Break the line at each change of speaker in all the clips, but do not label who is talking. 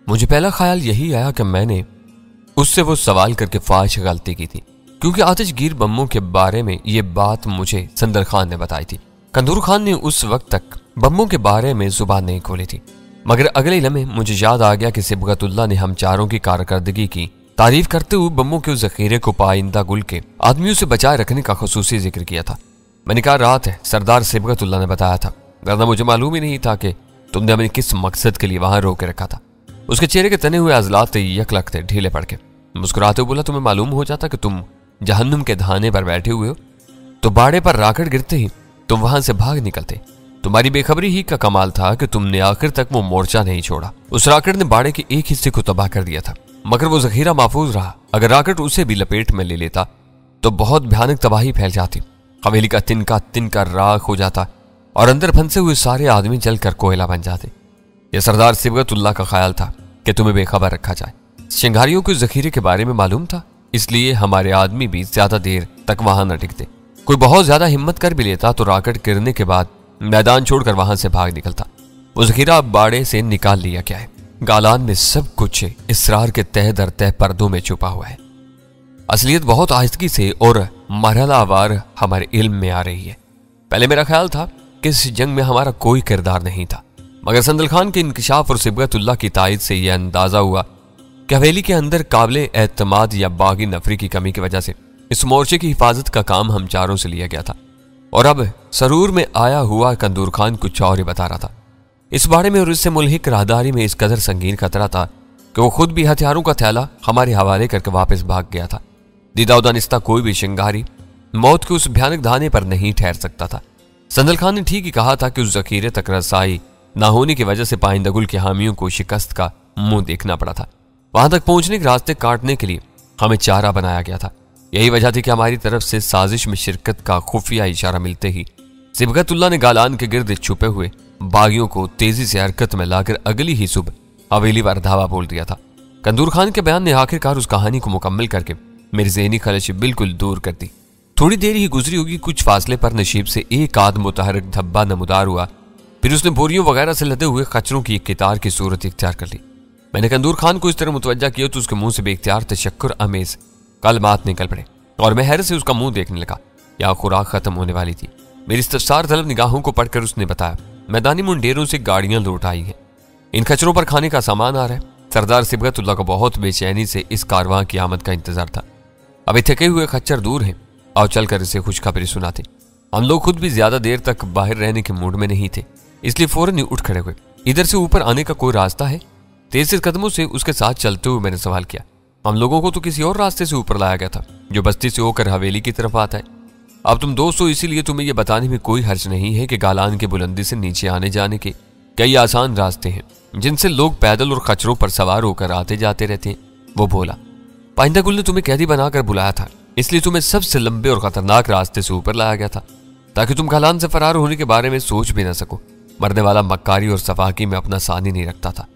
मुझे पहला ख्याल यही आया कि मैंने उससे वो सवाल करके फाहिश गलती की थी, क्योंकि आतिशगीर बमों के बारे में ये बात मुझे संदल खान ने बताई थी। कंदूर खान ने उस वक्त तक बमों के बारे में जुबान नहीं खोली थी, मगर अगले लम्हे मुझे याद आ गया कि सिबगतुल्लाह ने हम चारों की कारकर्दगी की तारीफ करते हुए बमों के उस जखीरे को पाइंदा गुल के आदमियों से बचाए रखने का खुसूसी जिक्र किया था। मैंने कहा, रात है, सरदार सिबगतुल्लाह ने बताया था, वरना मुझे मालूम ही नहीं था कि तुमने हमें किस मकसद के लिए वहां रोक के रखा था। उसके चेहरे के तने हुए अजलात यकलक थे, ढीले पड़ के। मुस्कुराते हुए बोला, तुम्हें मालूम हो जाता कि तुम जहन्नुम के धाने पर बैठे हुए हो तो बाड़े पर राकट गिरते ही तुम वहां से भाग निकलते। तुम्हारी बेखबरी ही का कमाल था कि तुमने आखिर तक वो मोर्चा नहीं छोड़ा। उस राकट ने बाड़े के एक हिस्से को तबाह कर दिया था, मगर वो जखीरा महफूज रहा। अगर राकट उसे भी लपेट में ले लेता तो बहुत भयानक तबाही फैल जाती। हवेली का तिनका राख हो जाता और अंदर फंसे हुए सारे आदमी जलकर कोयला बन जाते। यह सरदार सिबगतुल्लाह का ख्याल था कि तुम्हें बेखबर रखा जाए। शिंगारियों को जखीरे के बारे में मालूम था, इसलिए हमारे आदमी भी ज्यादा देर तक वहां न टिकते। कोई बहुत ज्यादा हिम्मत कर भी लेता तो राकट गिरने के बाद मैदान छोड़कर वहां से भाग निकलता। वो जखीरा अब बाड़े से निकाल लिया गया है। गालान में सब कुछ इसरार के तह दर तह पर्दों में छुपा हुआ है। असलियत बहुत आहिस्तगी से और मरहलावार हमारे इल्म में आ रही है। पहले मेरा ख्याल था कि इस जंग में हमारा कोई किरदार नहीं था, मगर संदल खान के इंकिशाफ और सिबगतुल्लाह की तायद से यह अंदाजा हुआ कि हवेली के अंदर काबिले एतमाद या बागी नफरी की कमी की वजह से इस मोर्चे की हिफाजत का काम हम चारों से लिया गया था। और अब सरूर में आया हुआ कंदूर खान कुछ और ही बता रहा था। इस बारे में और इससे मुल्हिक राहदारी में इस कदर संगीन खतरा था कि वो खुद भी हथियारों का थैला हमारे हवाले करके वापस भाग गया था। दीदा दानिस्ता कोई भी शिंगारी मौत के उस भयानक धाने पर नहीं ठहर सकता था। संदल खान ने ठीक ही कहा था कि उस जखीरे तक रसाई ना होने की वजह से पाइंदगुल के हामियों को शिकस्त का मुंह देखना पड़ा था। वहां तक पहुंचने के रास्ते काटने के लिए हमें चारा बनाया गया था। यही वजह थी कि हमारी तरफ से साजिश में शिरकत का खुफिया इशारा मिलते ही सिबगतुल्लाह ने गालान के गिर्द छुपे हुए बागियों को तेजी से हरकत में लाकर अगली ही सुबह हवेली पर धावा बोल दिया था। कंदूर खान के बयान ने आखिरकार उस कहानी को मुकम्मल करके मेरी ज़हनी खलश बिल्कुल दूर कर दी। थोड़ी देर ही गुजरी होगी, कुछ फासले पर नशीब से एक आध मुतहरक धब्बा नमूदार हुआ। फिर उसने बोरियों वगैरह से लदे हुए खच्चरों की एक कितार की सूरत इख्तियार कर ली। मैंने कंदूर खान को इस तरह मुतवज्जा किया तो उसके मुंह से बेख्तियार तशक्कुर अमेज कलमात निकल पड़े और मैं हैरत से उसका मुंह देखने लगा। यहाँ खुराक खत्म होने वाली थी। मेरी इस्तफसार तलब निगाहों को पढ़कर उसने बताया, मैदानी मुंडेरों से गाड़ियां लौट आई हैं, इन खच्चरों पर खाने का सामान आ रहा है। सरदार सिबगतुल्लाह को बहुत बेचैनी से इस कारवां की आमद का इंतजार था। अभी थके हुए खच्चर दूर हैं और चलकर इसे खुशखबरी सुनाते। हम लोग खुद भी ज्यादा देर तक बाहर रहने के मूड में नहीं थे, इसलिए फौरन ही उठ खड़े हुए। इधर से ऊपर आने का कोई रास्ता है? तेज कदमों से उसके साथ चलते हुए मैंने सवाल किया। हम लोगों को तो किसी और रास्ते से ऊपर लाया गया था जो बस्ती से होकर हवेली की तरफ आता है। अब तुम दोस्त हो, इसीलिए तुम्हें यह बताने में कोई हर्ज नहीं है कि गालान के बुलंदी से नीचे आने जाने के कई आसान रास्ते हैं जिनसे लोग पैदल और खच्चरों पर सवार होकर आते जाते रहते हैं। वो बोला, पाइंदागुल ने तुम्हें कैदी बनाकर बुलाया था, इसलिए तुम्हें सबसे लंबे और खतरनाक रास्ते से ऊपर लाया गया था ताकि तुम गालान से फरार होने के बारे में सोच भी न सको। मरने वाला मक्कारी और सफाकी में अपना सानी नहीं रखता था।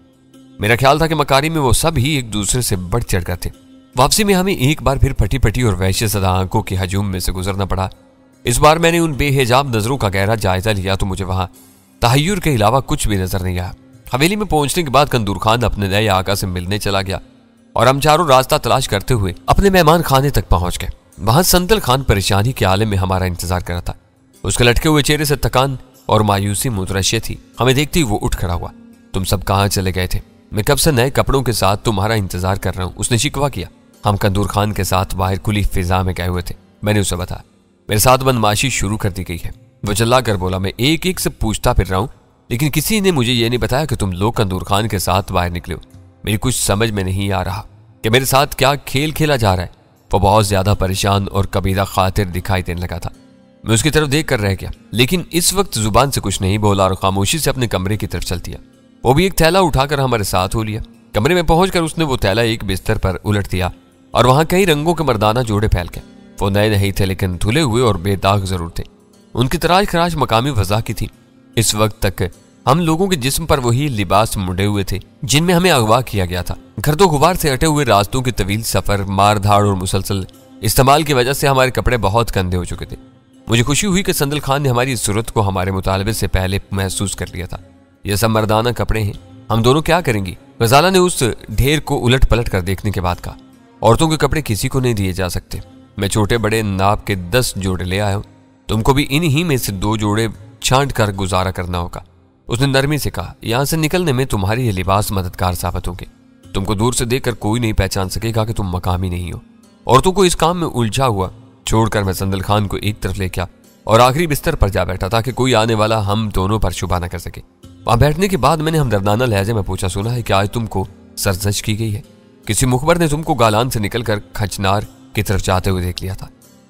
मेरा ख्याल था कि मकारी में वो सब ही एक दूसरे से बढ़ चढ़ कर थे। वापसी में हमें एक बार फिर फटी फटी और वहशत ज़दा आंखों के हजूम में से गुजरना पड़ा। इस बार मैंने उन बेहिजाब नजरों का गहरा जायजा लिया तो मुझे वहां तहय्युर के अलावा कुछ भी नजर नहीं आया। हवेली में पहुंचने के बाद कंदूर खान अपने नए आका से मिलने चला गया और हम चारों रास्ता तलाश करते हुए अपने मेहमान खाने तक पहुंच गए। वहां संदल खान परेशानी के आलम में हमारा इंतजार कर रहा था। उसके लटके हुए चेहरे से थकान और मायूसी मुतरश्शे थी। हमें देखते ही वो उठ खड़ा हुआ। तुम सब कहाँ चले गए थे? मैं कब से नए कपड़ों के साथ तुम्हारा इंतजार कर रहा हूँ, उसने शिकवा किया। हम कंदूर खान के साथ बाहर खुली फिजा में गए हुए थे। मैंने उसे बताया, मेरे साथ बदमाशी शुरू कर दी गई है। वो चिल्ला कर बोला, मैं एक एक से पूछता फिर रहा हूँ, लेकिन किसी ने मुझे ये नहीं बताया कि तुम लोग कंदूर खान के साथ बाहर निकले हो। मेरी कुछ समझ में नहीं आ रहा कि मेरे साथ क्या खेल खेला जा रहा है। वो बहुत ज्यादा परेशान और कबीरा खातिर दिखाई देने लगा था। मैं उसकी तरफ देख कर रह गया, लेकिन इस वक्त जुबान से कुछ नहीं बोला और खामोशी से अपने कमरे की तरफ चल दिया। वो भी एक थैला उठाकर हमारे साथ हो लिया। कमरे में पहुंचकर उसने वो थैला एक बिस्तर पर उलट दिया और वहां कई रंगों के मर्दाना जोड़े फैल गए। वो नए नहीं थे, लेकिन धुले हुए और बेदाग जरूर थे। उनकी तराश खराश मकामी फजा की थी। इस वक्त तक हम लोगों के जिस्म पर वही लिबास मुड़े हुए थे जिनमें हमें अगवा किया गया था। गर्दो गुबार से अटे हुए रास्तों की तवील सफर, मार धाड़ और मुसलसल इस्तेमाल की वजह से हमारे कपड़े बहुत गंदे हो चुके थे। मुझे खुशी हुई कि संदल खान ने हमारी इस सूरत को हमारे मुतालबे से पहले महसूस कर लिया था। ये सब मर्दाना कपड़े हैं, हम दोनों क्या करेंगे? गजाला ने उस ढेर को उलट पलट कर देखने के बाद कहा, औरतों के कपड़े किसी को नहीं दिए जा सकते। मैं छोटे बड़े नाप के 10 जोड़े ले आया हूं, तुमको भी इन्हीं में से 2 जोड़े छांट कर गुजारा करना होगा। उसने नरमी से कहा, यहां से निकलने में तुम्हारे ये लिबास मददगार साबित होंगे। तुमको दूर से देखकर कोई नहीं पहचान सकेगा कि तुम मकामी नहीं हो। औरतों को इस काम में उलझा हुआ छोड़कर मैं संदल खान को एक तरफ ले गया और आखिरी बिस्तर पर जा बैठा ताकि कोई आने वाला हम दोनों पर शुबा न कर सके। वहां बैठने के बाद मैंने हमदर्दाना लहजे में पूछा, सुना है कि आज तुमको सरजश की गई है? किसी मुखबर ने तुमको गालान से निकलकर खचनार की तरफ जाते हुए देख लिया था।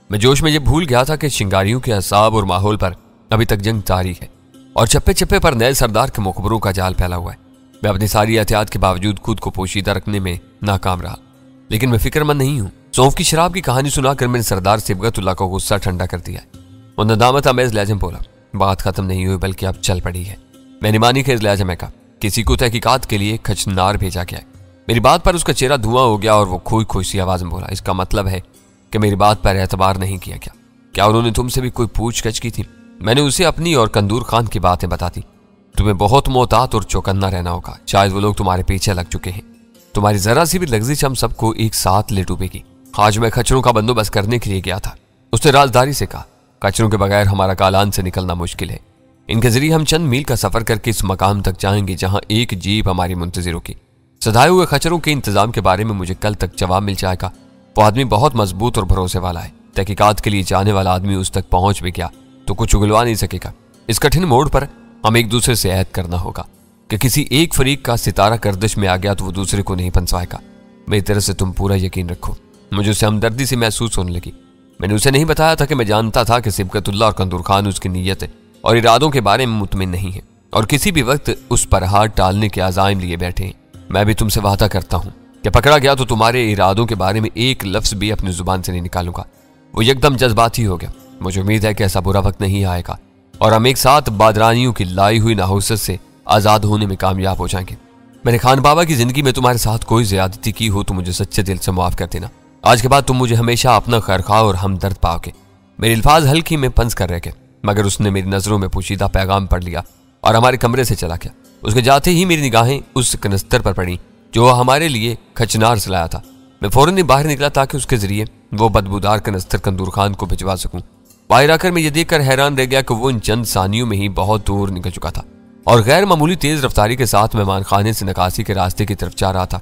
मैं जोश में ये भूल गया था कि शिंगारियों के असाब और माहौल पर अभी तक जंग जारी है और चप्पे चप्पे पर नए सरदार के मुखबरों का जाल फैला हुआ है। मैं अपनी सारी एहतियात के बावजूद खुद को पोशीदा रखने में नाकाम रहा, लेकिन मैं फिक्रमंद नहीं हूं। सौंफ की शराब की कहानी सुनाकर मैंने सरदार सिबगतुल्लाह को गुस्सा ठंडा कर दिया। वो नदामत अमेज लहजे में बोला, बात खत्म नहीं हुई बल्कि अब चल पड़ी है। मैंने मानी खेज लहजे में कहा, किसी को तहकीकात के लिए खचनार भेजा गया है। मेरी बात पर उसका चेहरा धुआं हो गया और वो खोई खोई सी आवाज में बोला, इसका मतलब है कि मेरी बात पर एतबार नहीं किया गया? क्या उन्होंने तुमसे भी कोई पूछगछ की थी? मैंने उसे अपनी और कंदूर खान की बातें बता दी। तुम्हें बहुत मोहतात और चौकन्ना रहना होगा, शायद वो लोग तुम्हारे पीछे लग चुके हैं। तुम्हारी जरा सी भी लग्जिश हम सबको एक साथ ले डूबेगी। आज मैं खच्चरों का बंदोबस्त करने के लिए गया था। उसने राजदारी से कहा, खच्चरों के बगैर हमारा कालान से निकलना मुश्किल है। इनके जरिए हम चंद मील का सफर करके इस मकाम तक जाएंगे जहां एक जीप हमारी मुंतजिर होगी। सधाए हुए खच्चरों के इंतजाम के बारे में मुझे कल तक जवाब मिल जाएगा। वो आदमी बहुत मजबूत और भरोसे वाला है। तहकीकात के लिए जाने वाला आदमी उस तक पहुंच भी गया तो कुछ उगलवा नहीं सकेगा। इस कठिन मोड़ पर हम एक दूसरे से ऐद करना होगा कि किसी एक फरीक का सितारा गर्दिश में आ गया तो वो दूसरे को नहीं फंसवाएगा। मेरी तरह से तुम पूरा यकीन रखो। मुझे उसे हमदर्दी से महसूस होने लगी। मैंने उसे नहीं बताया था कि मैं जानता था कि सिबगतुल्लाह और कंदूर खान उसकी नीयत और इरादों के बारे में मुतमिन नहीं है और किसी भी वक्त उस पर हाथ टालने के आज़ाइम लिए बैठे हैं। मैं भी तुमसे वादा करता हूं कि पकड़ा गया तो तुम्हारे इरादों के बारे में एक लफ्ज भी अपनी जुबान से नहीं निकालूंगा। वो एकदम जज्बाती हो गया। मुझे उम्मीद है कि ऐसा बुरा वक्त नहीं आएगा और हम एक साथ बादरानियों की लाई हुई नाहुसत से आजाद होने में कामयाब हो जाएंगे। मैंने खान बाबा की जिंदगी में तुम्हारे साथ कोई ज्यादती की हो तो मुझे सच्चे दिल से माफ कर देना। आज के बाद तुम मुझे हमेशा अपना खैरखा और हमदर्द पाओगे। मेरे अल्फाज हल्की में पंस कर रह गए, मगर उसने मेरी नजरों में पोशीदा पैगाम पढ़ लिया और हमारे कमरे से चला गया। उसके जाते ही मेरी निगाहें उस कनस्तर पर पड़ी जो हमारे लिए खचनार से लाया था। मैं फौरन ही बाहर निकला ताकि उसके जरिए वो बदबूदार कनस्तर कंदूर खान को भिजवा सकूं। बाहर आकर मैं ये देखकर हैरान रह गया कि वो इन चंद सानियों में ही बहुत दूर निकल चुका था और गैर मामूली तेज रफ्तारी के साथ मेहमान खाने से नकासी के रास्ते की तरफ जा रहा था।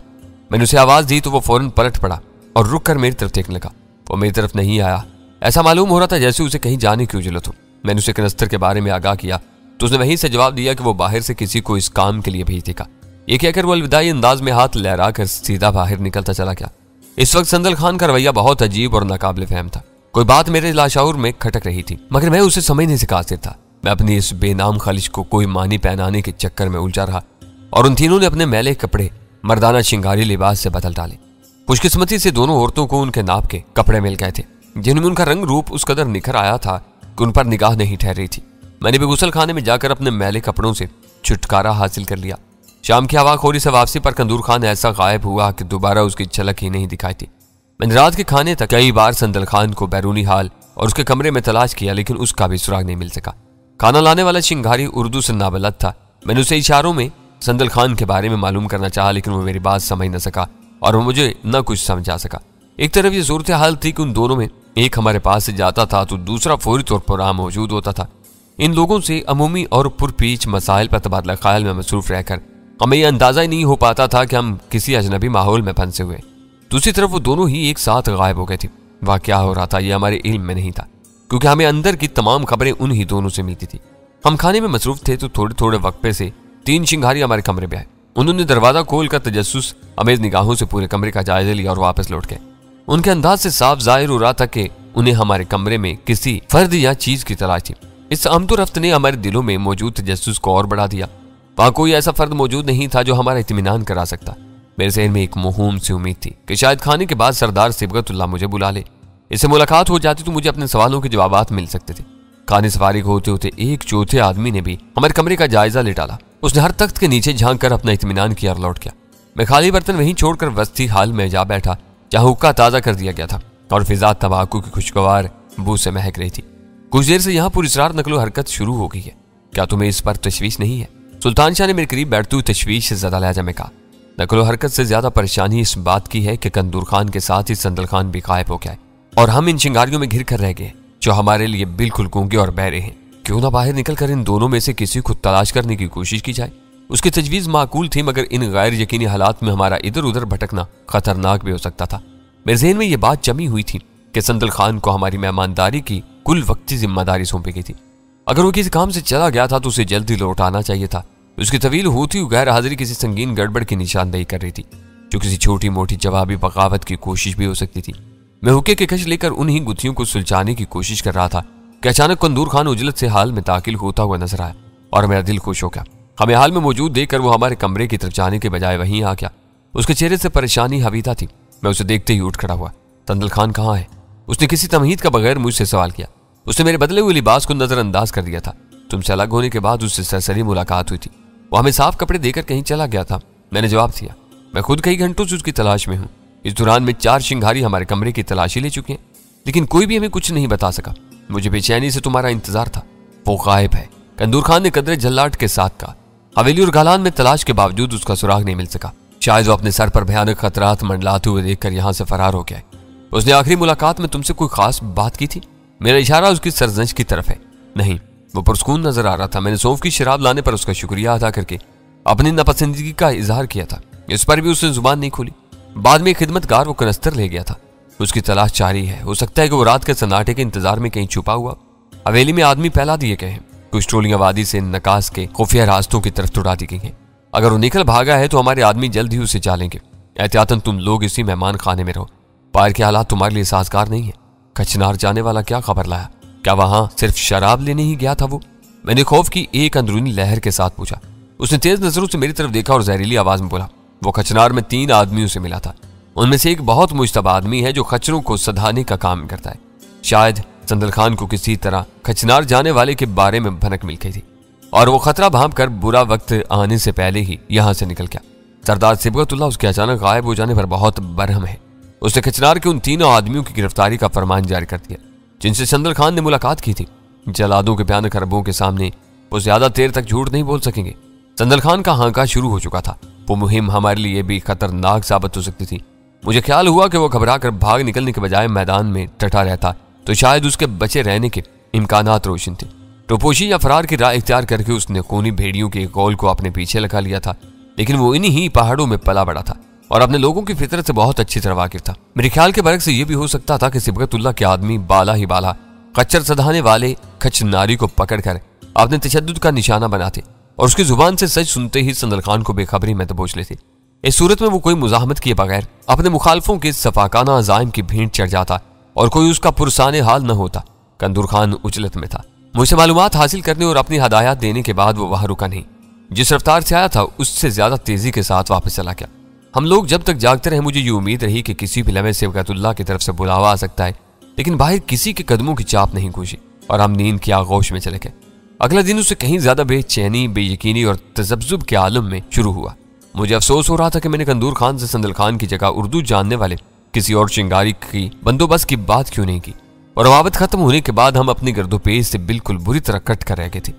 मैंने उसे आवाज दी तो वो फौरन पलट पड़ा और रुक कर मेरी तरफ देखने लगा। वो मेरी तरफ नहीं आया। ऐसा मालूम हो रहा था जैसे उसे कहीं जाने की उजलत हो। मैंने उसे कनस्तर के बारे में आगाह किया तो उसने वहीं से जवाब दिया कि वो बाहर से किसी को इस काम के लिए भेज देगा। ये कहकर वो अलविदाई अंदाज में हाथ लहरा कर सीधा बाहर निकलता चला गया। इस वक्त संदल खान का रवैया बहुत अजीब और नाकाबिल फहम था। कोई बात मेरे लाशऊर में खटक रही थी मगर मैं उसे समझने से कासिर था। मैं अपनी इस बेनाम खालिश को कोई मानी पहनाने के चक्कर में उलझा रहा और उन तीनों ने अपने मैले कपड़े मर्दाना शिंगारी लिबास से बदल डाले। खुशकिस्मती से दोनों औरतों को उनके नाप के कपड़े मिल गए थे जिनमें उनका रंग रूप उस कदर निखर आया था कि उन पर निगाह नहीं ठहर रही थी। मैंने भी गुसल खाने में जाकर अपने मैले कपड़ों से छुटकारा हासिल कर लिया। शाम की हवाखोरी से वापसी पर कंदूर खान ऐसा गायब हुआ कि दोबारा उसकी झलक ही नहीं दिखाई थी। मैंने रात के खाने तक कई बार संदल खान को बैरूनी हाल और उसके कमरे में तलाश किया लेकिन उसका भी सुराग नहीं मिल सका। खाना लाने वाला शिंगारी उर्दू से नाबलद था। मैंने उसे इशारों में संदल खान के बारे में मालूम करना चाहा लेकिन वो मेरी बात समझ न सका और वो मुझे न कुछ समझा सका। एक तरफ ये सूरत हाल थी कि उन दोनों में एक हमारे पास से जाता था तो दूसरा फौरी तौर पर वहां मौजूद होता था। इन लोगों से अमूमी और पुरपीच मसाइल पर तबादला ख्याल में मसरूफ रहकर हमें यह अंदाजा ही नहीं हो पाता था कि हम किसी अजनबी माहौल में फंसे हुए। दूसरी तरफ वो दोनों ही एक साथ गायब हो गए थे। वह क्या हो रहा था यह हमारे इल्म में नहीं था क्योंकि हमें अंदर की तमाम खबरें उन्हीं दोनों से मिलती थी। हम खाने में मसरूफ थे तो थोड़े थोड़े वक्फे से 3 शिंगारी हमारे कमरे में आए। उन्होंने दरवाजा खोल कर तजस्सुस अमेज निगाहों से पूरे कमरे का जायजा लिया और वापस लौट गए। उनके अंदाज से साफ जाहिर हो रहा था कि उन्हें हमारे कमरे में किसी फर्द या चीज की तलाश थी। इस आमदोरफ्त ने हमारे दिलों में मौजूद तजस्सुस को और बढ़ा दिया। वहां कोई ऐसा फर्द मौजूद नहीं था जो हमारा इत्मीनान करा सकता। मेरे ज़हन में एक मुहूम सी उम्मीद थी कि शायद खाने के बाद सरदार सिबगतुल्लाह मुझे बुला ले। इससे मुलाकात हो जाती तो मुझे अपने सवालों के जवाबात मिल सकते थे। खाने सवारी होते होते एक चौथे आदमी ने भी हमारे कमरे का जायजा ले डाला। उसने हर तख्त के नीचे झांक कर अपना इत्मीनान किया और लौट गया। मैं खाली बर्तन वहीं छोड़कर वस्ती हाल में जा बैठा जहां हुक्का ताज़ा कर दिया गया था और फिजा तंबाकू की खुशगवार बू से महक रही थी। कुछ देर से यहाँ पुरस्रार नकलो हरकत शुरू हो गई है। क्या तुम्हें इस पर तशवीश नहीं है? सुल्तान शाह ने मेरे करीब बैठते हुए तशवीश से ज़्यादा लहजा में कहा। नकलो हरकत से ज्यादा परेशानी इस बात की है कि कंदूर खान के साथ ही संदल खान भी गायब हो गया है और हम इन चिंगारियों में घिर कर रह गए जो हमारे लिए बिल्कुल गूंगे और बहरे हैं। क्यों ना बाहर निकलकर इन दोनों में से किसी को तलाश करने की कोशिश की जाए। उसकी तजवीज माकूल थी, मगर इन गैर यकीनी हालात में हमारा इधर उधर भटकना खतरनाक भी हो सकता था। मेरे ज़हन में यह बात जमी हुई थी कि संदल खान को हमारी मेहमानदारी की कुल वक्ती जिम्मेदारी सौंपी गई थी। अगर वो किसी काम से चला गया था तो उसे जल्दी लौट आना चाहिए था। उसकी तवील होती हुई गैर हाजिरी किसी संगीन गड़बड़ की निशानदेही कर रही थी, जो किसी छोटी मोटी जवाबी बगावत की कोशिश भी हो सकती थी। मैं हुक्के के कश लेकर उन्हीं गुत्थियों को सुलझाने की कोशिश कर रहा था कि अचानक कंदूर खान उजलत से हाल में दाखिल होता हुआ नजर आया और मेरा दिल खुश हो गया। हमें हाल में मौजूद देखकर वो हमारे कमरे की तरफ जाने के बजाय वहीं आ गया। उसके चेहरे से परेशानी हवीता थी। मैं उसे देखते ही उठ खड़ा हुआ। संदल खान कहाँ है? उसने किसी तमहीद का बगैर मुझसे सवाल किया। उसने मेरे बदले हुए लिबास को नजरअंदाज कर दिया था। तुमसे अलग होने के बाद उससे सरसरी मुलाकात हुई थी। वो हमें साफ कपड़े देकर कहीं चला गया था। मैंने जवाब दिया, मैं खुद कई घंटों से उसकी तलाश में हूँ। इस दौरान में 4 शिंगारी हमारे कमरे की तलाशी ले चुके हैं, लेकिन कोई भी हमें कुछ नहीं बता सका। मुझे बेचैनी से तुम्हारा इंतजार था। वो गायब है, कंदूर खान ने कदरे झल्लाहट के साथ कहा। हवेली और गालान में तलाश के बावजूद उसका सुराग नहीं मिल सका। शायद वो अपने सर पर भयानक खतरात मंडलाते हुए देखकर यहाँ से फरार हो गया है। उसने आखिरी मुलाकात में तुमसे कोई खास बात की थी? मेरा इशारा उसकी सरजंश की तरफ है। नहीं, वो पुरस्कून नजर आ रहा था। मैंने सौंफ की शराब लाने पर उसका शुक्रिया अदा करके अपनी नापसंदगी का इजहार किया था। इस पर भी उसने जुबान नहीं खोली। बाद में खिदमतगार वो कनस्तर ले गया था। उसकी तलाश जारी है। हो सकता है कि वो रात के सन्नाटे के इंतजार में कहीं छुपा हुआ। हवेली में आदमी फैला दिए गए हैं। कुछ टोलियां वादी से नकास के खुफिया रास्तों की तरफ उड़ा दी गई हैं। अगर वो निकल भागा है तो हमारे आदमी जल्द ही उसे चालेंगे। एहतियातन तुम लोग इसी मेहमान खाने में रहो। पार के हालात तुम्हारे लिए साजगार नहीं है। कचनार जाने वाला क्या खबर लाया? क्या वहां सिर्फ शराब लेने ही गया था वो? मैंने खौफ की एक अंदरूनी लहर के साथ पूछा। उसने तेज नजरों से मेरी तरफ देखा और जहरीली आवाज में बोला, वो कचनार में 3 आदमियों से मिला था। उनमें से एक बहुत मुश्तबा आदमी है जो खच्चरों को सधाने का काम करता है। शायद संदल खान को किसी तरह खचनार जाने वाले के बारे में भनक मिल गई थी और वो खतरा भांप कर बुरा वक्त आने से पहले ही यहां से निकल गया। सरदार सिबगतुल्लाह उसके अचानक गायब हो जाने पर बहुत बरहम है। उसने खचनार के उन 3 आदमियों की गिरफ्तारी का फरमान जारी कर दिया जिनसे संदल खान ने मुलाकात की थी। जलादों के भयानक अरबों के सामने वो ज्यादा देर तक झूठ नहीं बोल सकेंगे। संदल खान का हांका शुरू हो चुका था। वो मुहिम हमारे लिए भी खतरनाक साबित हो सकती थी। मुझे ख्याल हुआ कि वो घबरा कर भाग निकलने के बजाय मैदान में डटा रहता तो शायद उसके बचे रहने के इम्कानात रोशन थे। टोपोशी या फरार की राह इख्तियार करके उसने खूनी भेड़ियों के गोल को अपने पीछे लगा लिया था, लेकिन वो इन्हीं ही पहाड़ों में पला बड़ा था और अपने लोगों की फितरत से बहुत अच्छी तरह वाकिफ था। मेरे ख्याल के बरक से यह भी हो सकता था कि सिबगतुल्लाह के आदमी बाला ही बाला खच्चर सधाने वाले खचनारी को पकड़कर अपने तशद्दुद का निशाना बनाते और उसकी जुबान से सच सुनते ही संदल खान को बेखबरी में दबोच लेते। इस सूरत में वो कोई मुजाहमत किए बगैर अपने मुखालफों के सफाकाना अजाइम की भेंट चढ़ जाता और कोई उसका पुरसाने हाल न होता। कंदूर खान उजलत में था। मुझसे मालूमात हासिल करने और अपनी हदायत देने के बाद वो वहां रुका नहीं। जिस रफ्तार से आया था उससे ज्यादा तेजी के साथ वापस चला गया। हम लोग जब तक जागते रहे मुझे ये उम्मीद रही कि किसी भी लम्हे सिबगतुल्लाह की तरफ से बुलावा आ सकता है, लेकिन बाहर किसी के कदमों की चाप नहीं गूंजी और हम नींद की आगोश में चले गए। अगला दिन उससे कहीं ज्यादा बेचैनी, बेयकीनी और तजब्जुब के आलम में शुरू हुआ। मुझे अफसोस हो रहा था कि मैंने कंदूर खान से संदल खान की जगह उर्दू जानने वाले किसी और चिंगारी की बंदोबस्त की बात क्यों नहीं की। और रवाबत खत्म होने के बाद हम अपनी गर्दोपेश से बिल्कुल बुरी तरह कट कर रह गए थे।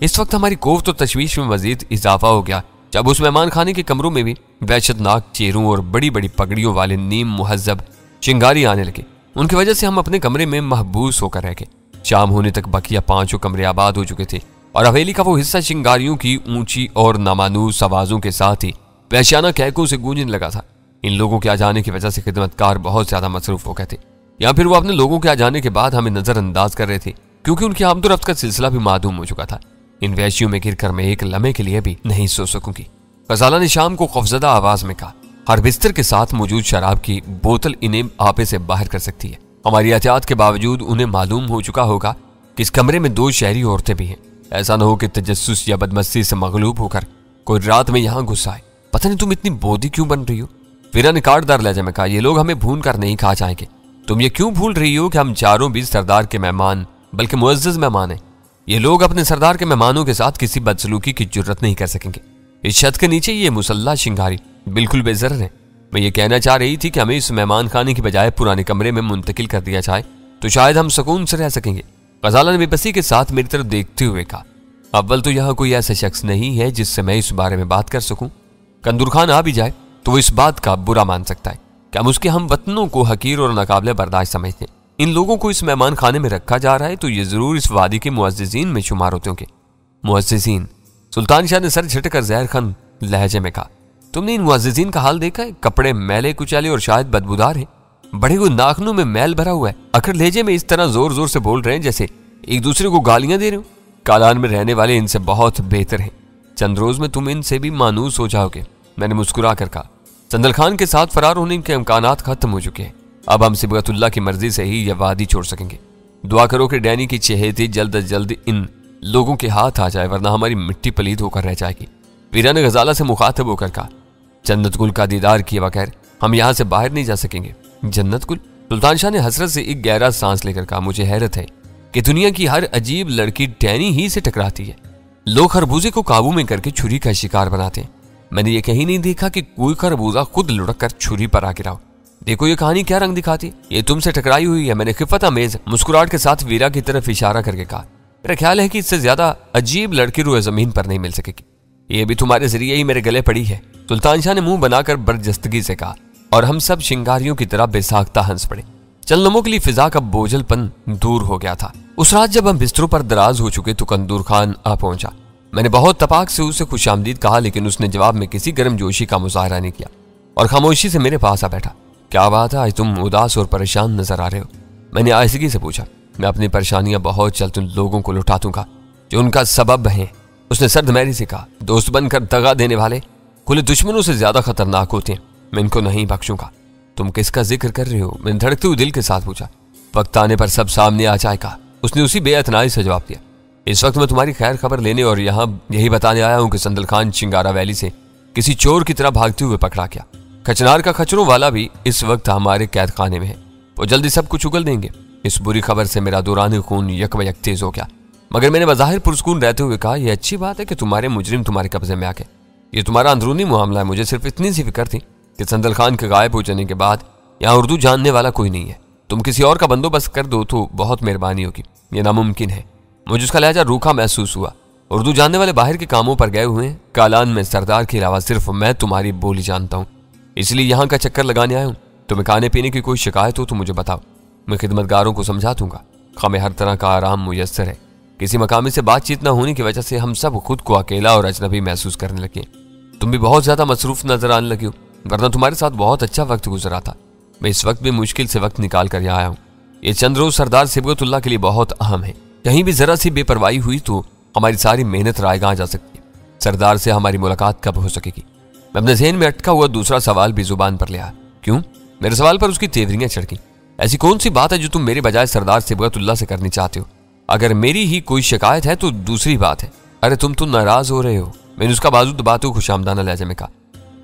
इस वक्त हमारी कोफ्त और तशवीश में मजीद इजाफा हो गया जब उस मेहमान खाने के कमरों में भी वहशतनाक चेहरों और बड़ी बड़ी पगड़ियों वाले नीम मुहज्जब चिंगारी आने लगे। उनकी वजह से हम अपने कमरे में महबूस होकर रह गए। शाम होने तक बकिया 5 कमरे आबाद हो चुके थे और हवेली का वो हिस्सा चिंगारियों की ऊंची और नामानूस आवाजों के साथ ही वहशियाना कहकों से गूंजने लगा था। इन लोगों के आ जाने की वजह से खिदमतकार बहुत ज्यादा मसरूफ हो गए थे, या फिर वो अपने लोगों के आ जाने के बाद हमें नजरअंदाज कर रहे थे क्योंकि उनकी आमदोरफ्त का सिलसिला भी मादूम हो चुका था। इन वहशियों में गिरकर मैं एक लम्हे के लिए भी नहीं सो सकूंगी। गजाला ने शाम को खौफजदा आवाज में कहा, हर बिस्तर के साथ मौजूद शराब की बोतल इन्हें आपे से बाहर कर सकती है। हमारी एहतियात के बावजूद उन्हें मालूम हो चुका होगा कि इस कमरे में 2 शहरी औरतें भी हैं। ऐसा न हो कि तजस्सुस या बदमस्ती से मगलूब होकर कोई रात में यहाँ घुस आए। पता नहीं तुम इतनी बोधी क्यों बन रही हो? फिरा ने काटदार लहजे में कहा, ये लोग हमें भून कर नहीं खा जाएंगे। तुम ये क्यों भूल रही हो कि हम चारों भी सरदार के मेहमान बल्कि मुअज्जज मेहमान हैं। ये लोग अपने सरदार के मेहमानों के साथ किसी बदसलूकी की जुर्रत नहीं कर सकेंगे। इस छत के नीचे ये मुसल्ला शिंगारी बिल्कुल बेजर है। मैं ये कहना चाह रही थी कि हमें इस मेहमान खाने की बजाय पुराने कमरे में मुंतकिल कर दिया जाए तो शायद हम सुकून से रह सकेंगे। गजाला ने बेबसी के साथ मेरी तरफ देखते हुए कहा, अव्वल तो यहाँ कोई ऐसा शख्स नहीं है जिससे मैं इस बारे में बात कर सकूं। कंदूर खान आ भी जाए तो वो इस बात का बुरा मान सकता है कि हम उसके हम वतनों को हकीर और नाकाबिले बर्दाश्त समझते हैं। इन लोगों को इस मेहमान खाने में रखा जा रहा है तो ये जरूर इस वादी के मुअज्जिजीन में शुमार होते होंगे। मुअज्जिजीन? सुल्तान शाह ने सर झटकर जहर खान लहजे में कहा, तुमने इन मुअज्जिजीन का हाल देखा है? कपड़े मैले कुचैले और शायद बदबूदार है, बड़े को नाखनों में मैल भरा हुआ है, अखर लहजे में इस तरह जोर जोर से बोल रहे हैं जैसे एक दूसरे को गालियां दे रहे हो। कालान में रहने वाले इनसे बहुत बेहतर हैं, चंद रोज में तुम इनसे भी मानूस हो जाओगे। मैंने मुस्कुरा कर कहा, चंदल खान के साथ फरार होने के इम्कानात खत्म हो चुके हैं, अब हम सिबगतुल्लाह की मर्जी से ही यह वादी छोड़ सकेंगे। दुआ करो कि डैनी की चहेती जल्द अज जल्द इन लोगों के हाथ आ जाए, वरना हमारी मिट्टी पलीद होकर रह जाएगी। वीरा ने गजाला से मुखातब होकर कहा, जन्नत गुल का दीदार किए बगैर हम यहाँ से बाहर नहीं जा सकेंगे। जन्नत गुल? सुल्तान शाह ने हसरत से एक गहरा सांस लेकर कहा, मुझे हैरत है कि दुनिया की हर अजीब लड़की डैनी ही से टकराती है। लोग खरबूजे को काबू में करके छुरी का शिकार बनाते हैं, मैंने ये कहीं नहीं देखा कि कोई खरबूजा खुद लुढ़क कर छुरी पर आ गिरा। देखो ये कहानी क्या रंग दिखाती है, ये तुमसे टकराई हुई है। मैंने खिफत अमेज मुस्कुराहट के साथ वीरा की तरफ इशारा करके कहा, मेरा ख्याल है कि इससे ज्यादा अजीब लड़की रूह जमीन पर नहीं मिल सकेगी, ये भी तुम्हारे जरिए ही मेरे गले पड़ी है। सुल्तान शाह ने मुंह बनाकर बर्जस्तगी से कहा और हम सब शिंगारियों की तरह बेसाख्ता हंस पड़े। चंद लम्हों के लिए फिजा का बोझलपन दूर हो गया था। उस रात जब हम बिस्तरों पर दराज हो चुके तो कंदूर खान आ पहुंचा। मैंने बहुत तपाक से उसे खुशामदीद कहा, लेकिन उसने जवाब में किसी गर्मजोशी का मुजाहरा नहीं किया और खामोशी से मेरे पास आ बैठा। क्या बात है, आज तुम उदास और परेशान नजर आ रहे हो? मैंने आहिस्तगी से पूछा। मैं अपनी परेशानियां बहुत जल्द उन लोगों को लुटा दूंगा जो उनका सबब हैं, उसने सर्द मैरी से कहा। दोस्त बनकर दगा देने वाले खुले दुश्मनों से ज्यादा खतरनाक होते हैं, मैं इनको नहीं बख्शूंगा। तुम किसका जिक्र कर रहे हो? मैंने धड़कते हुए दिल के साथ पूछा। वक्त आने पर सब सामने आ जाएगा, उसने उसी बेअतनाई से जवाब दिया। इस वक्त मैं तुम्हारी खैर खबर लेने और यहाँ यही बताने आया हूँ कि संदल खान चिंगारा वैली से किसी चोर की तरह भागते हुए पकड़ा गया। खचनार का खचरों वाला भी इस वक्त हमारे कैद खाने में है, वो जल्दी सब कुछ उगल देंगे। इस बुरी खबर से मेरा दौरान खून यकबयक तेज हो गया, मगर मैंने बज़ाहिर पुरस्कून रहते हुए कहा, यह अच्छी बात है कि तुम्हारे मुजरिम तुम्हारे कब्जे में आ गए। ये तुम्हारा अंदरूनी मामला है। मुझे सिर्फ इतनी सी फिक्र थी कि संदल खान के गायब हो जाने के बाद यहाँ उर्दू जानने वाला कोई नहीं है। तुम किसी और का बंदोबस्त कर दो तो बहुत मेहरबानी होगी। ये नामुमकिन है। मुझे उसका लहजा रूखा महसूस हुआ। उर्दू जानने वाले बाहर के कामों पर गए हुए हैं। कालान में सरदार के अलावा सिर्फ मैं तुम्हारी बोली जानता हूँ, इसलिए यहाँ का चक्कर लगाने आया हूँ। तुम्हें खाने पीने की कोई शिकायत हो तो मुझे बताओ, मैं खिदमतगारों को समझा दूंगा। हमें हर तरह का आराम मुयस्सर है। किसी मकामी से बातचीत न होने की वजह से हम सब खुद को अकेला और अजनबी महसूस करने लगे। तुम भी बहुत ज्यादा मसरूफ नजर आने लगी हो, वरना तुम्हारे साथ बहुत अच्छा वक्त गुजरा था। मैं इस वक्त भी मुश्किल से वक्त निकाल कर यहाँ आया हूँ। ये चंद रोज सरदार सिबगतुल्लाह के लिए बहुत अहम है। कहीं भी जरा सी बेपरवाही हुई तो हमारी सारी मेहनत रायगां जा सकती है। सरदार से हमारी मुलाकात कब हो सकेगी? मैं अपने ज़हन में अटका हुआ दूसरा सवाल भी जुबान पर ले आया। क्यों? मेरे सवाल पर उसकी तेवरियां चढ़। ऐसी कौन सी बात है जो तुम मेरे बजाय सरदार सिबगतुल्लाह से करनी चाहते हो? अगर मेरी ही कोई शिकायत है तो दूसरी बात है। अरे तुम तो नाराज हो रहे हो, मैंने उसका बाजू दबाते हुए खुशामदाना लहजे में कहा।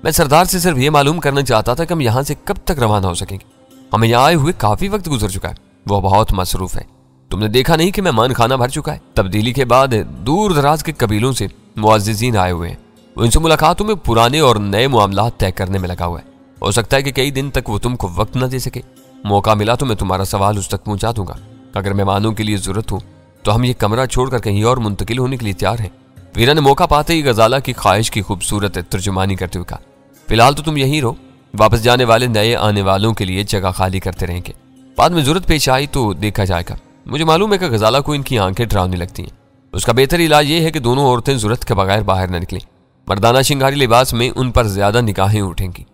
मैं सरदार से सिर्फ ये मालूम करना चाहता था कि हम यहाँ से कब तक रवाना हो सकेंगे। हमें यहाँ आए हुए काफी वक्त गुजर चुका है, वो बहुत मसरूफ है। तुमने देखा नहीं कि मेहमान खाना भर चुका है? तब्दीली के बाद दूर दराज के कबीलों से मुअज्जिजीन आए हुए हैं। वो इनसे मुलाकातों में पुराने और नए मामलात तय करने में लगा हुआ है। हो सकता है कि कई दिन तक वो तुमको वक्त न दे सके। मौका मिला तो मैं तुम्हारा सवाल उस तक पहुंचा दूंगा। अगर मेहमानों के लिए जरूरत हो तो हम ये कमरा छोड़कर कहीं और मुंतकिल होने के लिए तैयार हैं। वीरा ने मौका पाते ही गजाला की ख्वाहिश की खूबसूरत तर्जुमानी करते हुए कहा, फिलहाल तो तुम यहीं रहो, वापस जाने वाले नए आने वालों के लिए जगह खाली करते रहेंगे। बाद में जरूरत पेश आई तो देखा जाएगा। मुझे मालूम है कि गजाला को इनकी आंखें डरावनी लगती हैं। उसका बेहतर इलाज ये है कि दोनों औरतें जरूरत के बगैर बाहर न निकलें। मर्दाना शिंगारी लिबास में उन पर ज्यादा निगाहें उठेंगी।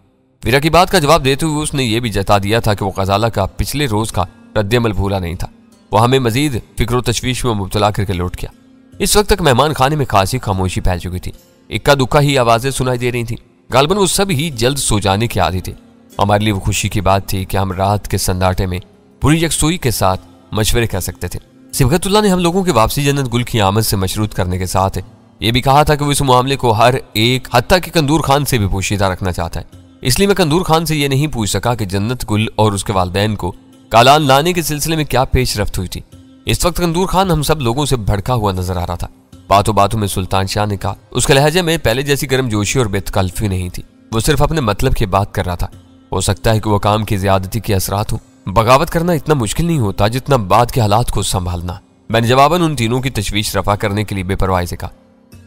वीरा की बात का जवाब देते हुए उसने ये भी जता दिया था कि वो गजाला का पिछले रोज का रद्दमल भूला नहीं था। वो हमें मजीद फिक्र तशवीश में मुब्तला करके लौट गया। इस वक्त तक मेहमान खाने में खासी खामोशी फैल चुकी थी। इक्का दुक्का ही आवाजें सुनाई दे रही थी। गालबन वो सब ही जल्द सो जाने के आदी थे। हमारे लिए वो खुशी की बात थी कि हम रात के सन्नाटे में पूरी यकसुई के साथ मशवरे कर सकते थे। सिबगतुल्लाह ने हम लोगों की वापसी जन्नत गुल की आमद से मशरूत करने के साथ ये भी कहा था कि वो इस मामले को हर एक हत्ता कि कंदूर खान से भी पोशीदा रखना चाहता है। इसलिए मैं कंदूर खान से ये नहीं पूछ सका कि जन्नत गुल और उसके वालिदैन को कालान लाने के सिलसिले में क्या पेशरफ्त हुई थी। इस वक्त कंदूर खान हम सब लोगों से भड़का हुआ नजर आ रहा था। बातों बातों में सुल्तान शाह ने कहा, उसके लहजे में पहले जैसी गर्मजोशी और बेतकल्फी नहीं थी। वो सिर्फ अपने मतलब की बात कर रहा था। हो सकता है कि वो काम की ज्यादती के असरात हो। बगावत करना इतना मुश्किल नहीं होता जितना बाद के हालात को संभालना। मैंने जवाबन उन तीनों की तशवीश रफा करने के लिए बेपरवाही से कहा,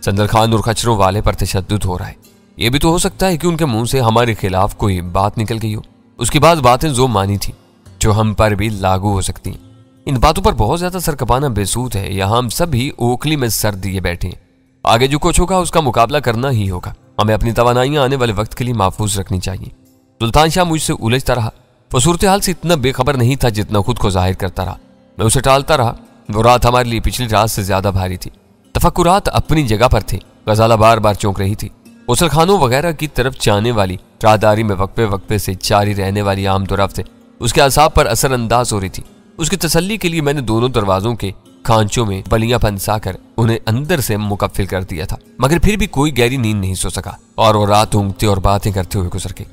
संदल खान और खचरों वाले पर तशद्दुद हो रहा है। यह भी तो हो सकता है कि उनके मुंह से हमारे खिलाफ कोई बात निकल गई हो। उसके बाद बातें जो मानी थी जो हम पर भी लागू हो सकती हैं। इन बातों पर बहुत ज्यादा सर कपाना बेसूद है। यहाँ हम सभी ओखली में सर दिए बैठे हैं। आगे जो कुछ होगा उसका मुकाबला करना ही होगा। हमें अपनी तवानाइयां आने वाले वक्त के लिए महफूज रखनी चाहिए। सुल्तान शाह मुझसे उलझता रहा। वो सूरत हाल से इतना बेखबर नहीं था जितना खुद को जाहिर करता रहा। मैं उसे टालता रहा। वो रात हमारे लिए पिछली रात से ज्यादा भारी थी। तफक्कुरात अपनी जगह पर थे। गजाला बार बार चौंक रही थी। गुसलखानों वगैरह की तरफ जाने वाली राहदारी में वक्फे वक्फे से जारी रहने वाली आमदोरफ्त उसके असाब पर असरअंदाज हो रही थी। उसकी तसल्ली के लिए मैंने दोनों दरवाजों के खांचों में बलियां फंसाकर उन्हें अंदर से मुकफ्फिल कर दिया था, मगर फिर भी कोई गहरी नींद नहीं सो सका और वो रात ऊँघते और बातें करते हुए गुजर गई।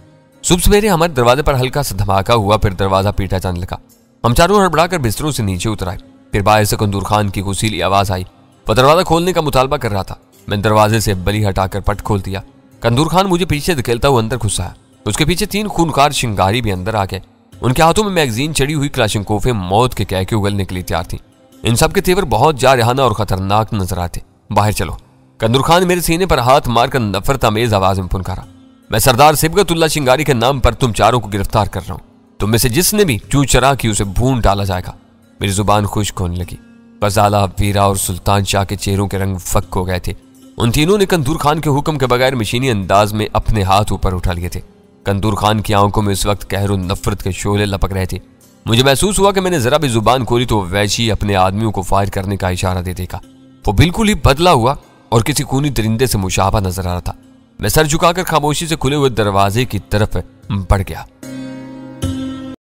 सुबह सवेरे हमारे दरवाजे पर हल्का सा धमाका हुआ, फिर दरवाजा पीटा जाने लगा। हम चारों हड़बड़ाकर बिस्तरों से नीचे उतर आए। फिर बाहर से कंदूर खान की गुसीली आवाज आई। वह दरवाजा खोलने का मुतालबा कर रहा था। मैंने दरवाजे से बली हटाकर पट खोल दिया। कंदूर खान मुझे पीछे धकेलता हुआ अंदर घुस आया। उसके पीछे 3 खूनखार शिंगारी भी अंदर आ गए। उनके हाथों में मैगजीन चढ़ी हुई क्लाशिंकोफे मौत के कहके उगलने के लिए तैयार थी। इन सब के तेवर बहुत जारहाना और खतरनाक नजर आते। बाहर चलो। कंदूर खान मेरे सीने पर हाथ मारकर नफरत अमेज आवाज में पुनकारा। मैं सरदार सिबगतुल्ला शिंगारी के नाम पर तुम चारों को गिरफ्तार कर रहा हूं। तुम में से जिसने भी चू चरा की उसे भून डाला जाएगा। मेरी जुबान खुश्क होने लगी। गजाला, वीरा और सुल्तान शाह के चेहरों के रंग फक हो गए थे। उन तीनों ने कंदूर खान के हुक्म के बगैर मशीनी अंदाज में अपने हाथ ऊपर उठा लिए थे। कंदूर खान की आंखों में इस वक्त कहर और नफरत के शोले लपक रहे थे। मुझे महसूस हुआ कि मैंने जरा भी जुबान खोली तो वैशी अपने आदमियों को फायर करने का इशारा दे देगा। वो बिल्कुल ही बदला हुआ और किसी खूनी दरिंदे से मुशाबा नजर आ रहा था। मैं सर झुकाकर खामोशी से खुले हुए दरवाजे की तरफ बढ़ गया।